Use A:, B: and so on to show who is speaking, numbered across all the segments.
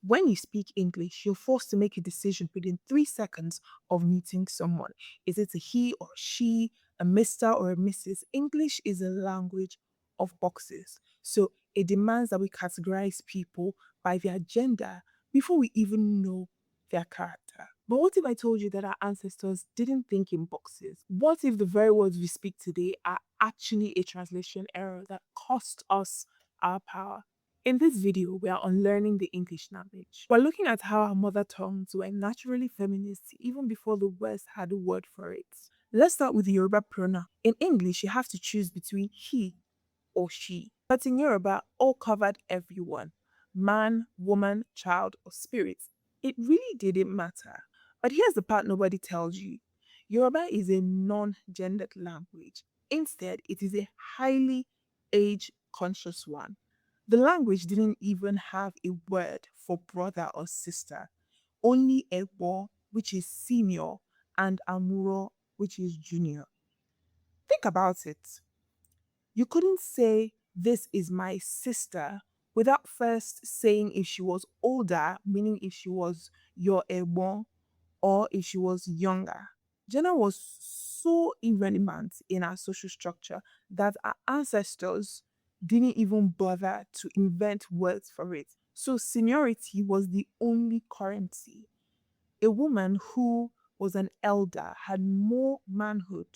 A: When you speak English, you're forced to make a decision within 3 seconds of meeting someone. Is it a he or she, a Mr. or a Mrs.? English is a language of boxes. So it demands that we categorize people by their gender before we even know their character. But what if I told you that our ancestors didn't think in boxes? What if the very words we speak today are actually a translation error that cost us our power? In this video, we are unlearning the English language. We're looking at how our mother tongues were naturally feminist even before the West had a word for it. Let's start with the Yoruba pronoun. In English, you have to choose between he or she. But in Yoruba, all covered everyone: man, woman, child, or spirit. It really didn't matter. But here's the part nobody tells you: Yoruba is a non gendered language. Instead, it is a highly age conscious one. The language didn't even have a word for brother or sister, only Ebo, which is senior, and Amuro, which is junior. Think about it. You couldn't say, "This is my sister," without first saying if she was older, meaning if she was your Ebo, or if she was younger. Gender was so irrelevant in our social structure that our ancestors didn't even bother to invent words for it. So seniority was the only currency. A woman who was an elder had more manhood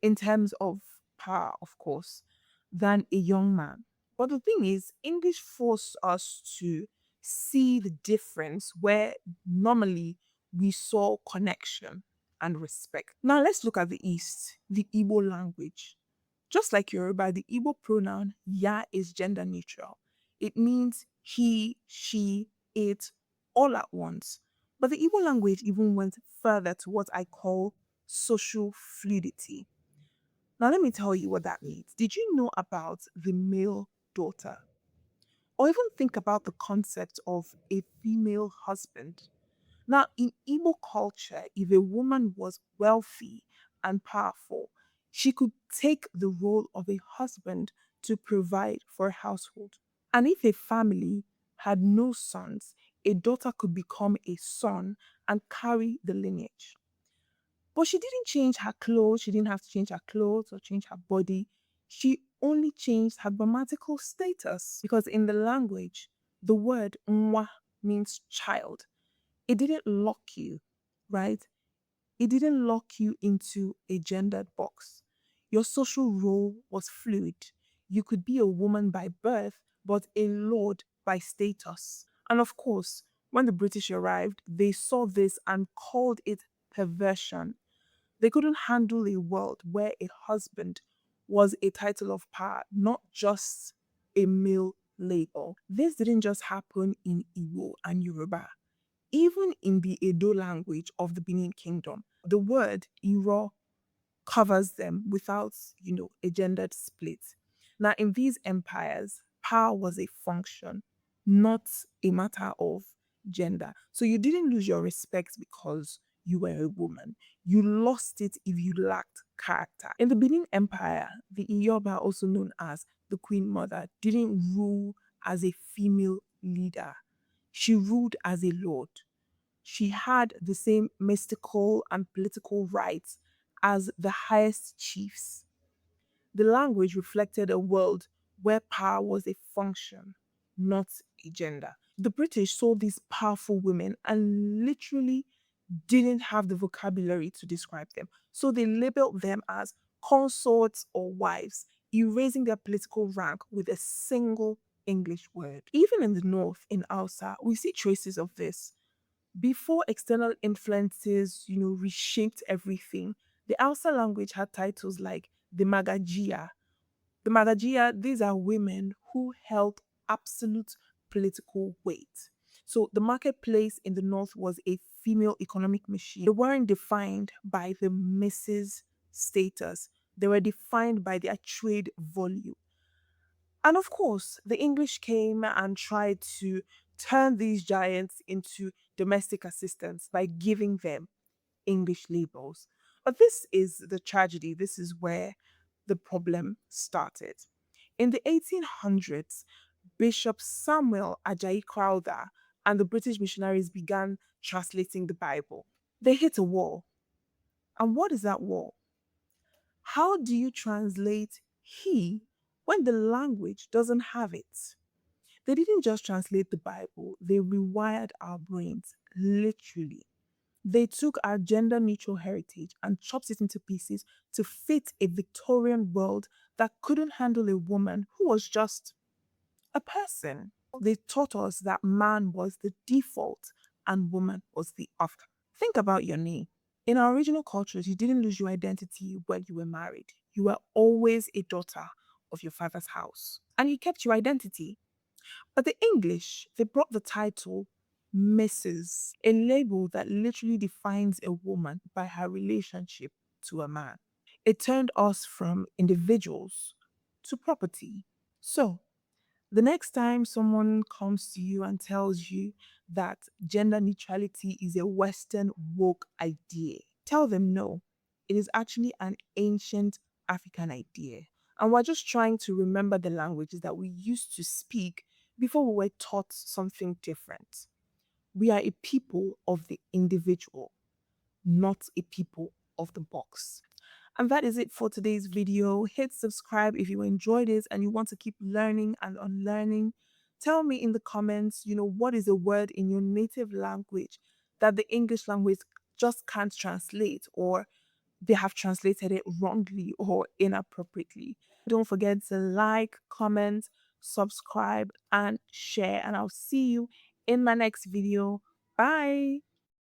A: in terms of power, of course, than a young man. But the thing is, English forced us to see the difference where normally we saw connection and respect. Now let's look at the East, the Igbo language. Just like Yoruba, the Igbo pronoun ya is gender neutral. It means he, she, it, all at once. But the Igbo language even went further to what I call social fluidity. Now, let me tell you what that means. Did you know about the male daughter? Or even think about the concept of a female husband. Now, in Igbo culture, if a woman was wealthy and powerful, she could take the role of a husband to provide for a household. And if a family had no sons, a daughter could become a son and carry the lineage. But she didn't change her clothes. She didn't have to change her clothes or change her body. She only changed her grammatical status because in the language, the word nwa means child. It didn't lock you, right? It didn't lock you into a gendered box. Your social role was fluid. You could be a woman by birth, but a lord by status. And of course, when the British arrived, they saw this and called it perversion. They couldn't handle a world where a husband was a title of power, not just a male label. This didn't just happen in Igbo and Yoruba. Even in the Edo language of the Benin Kingdom, the word Iro covers them without, a gendered split. Now, in these empires, power was a function, not a matter of gender. So you didn't lose your respect because you were a woman. You lost it if you lacked character. In the Benin Empire, the Iyoba, also known as the Queen Mother, didn't rule as a female leader. She ruled as a lord. She had the same mystical and political rights as the highest chiefs. The language reflected a world where power was a function, not a gender. The British saw these powerful women and literally didn't have the vocabulary to describe them. So they labeled them as consorts or wives, erasing their political rank with a single English word. Even in the north, in Hausa, we see traces of this. Before external influences, reshaped everything, the Hausa language had titles like the Magagia. The Magagia, these are women who held absolute political weight. So the marketplace in the north was a female economic machine. They weren't defined by the Mrs. status. They were defined by their trade volume. And of course, the English came and tried to turn these giants into domestic assistants by giving them English labels. But this is the tragedy. This is where the problem started. In the 1800s, Bishop Samuel Ajayi Crowther and the British missionaries began translating the Bible. They hit a wall. And what is that wall? How do you translate he when the language doesn't have it? They didn't just translate the Bible, they rewired our brains, literally. They took our gender neutral heritage and chopped it into pieces to fit a Victorian world that couldn't handle a woman who was just a person. They taught us that man was the default and woman was the after. Think about your name. In our original cultures, you didn't lose your identity when you were married. You were always a daughter of your father's house and you kept your identity. But the English, they brought the title Mrs., a label that literally defines a woman by her relationship to a man. It turned us from individuals to property. So, the next time someone comes to you and tells you that gender neutrality is a Western woke idea, tell them no. It is actually an ancient African idea. And we're just trying to remember the languages that we used to speak before we were taught something different. We are a people of the individual, not a people of the box. And that is it for today's video. Hit subscribe if you enjoyed it and you want to keep learning and unlearning. Tell me in the comments, what is a word in your native language that the English language just can't translate, or they have translated it wrongly or inappropriately. Don't forget to like, comment, subscribe, and share. And I'll see you in my next video. Bye.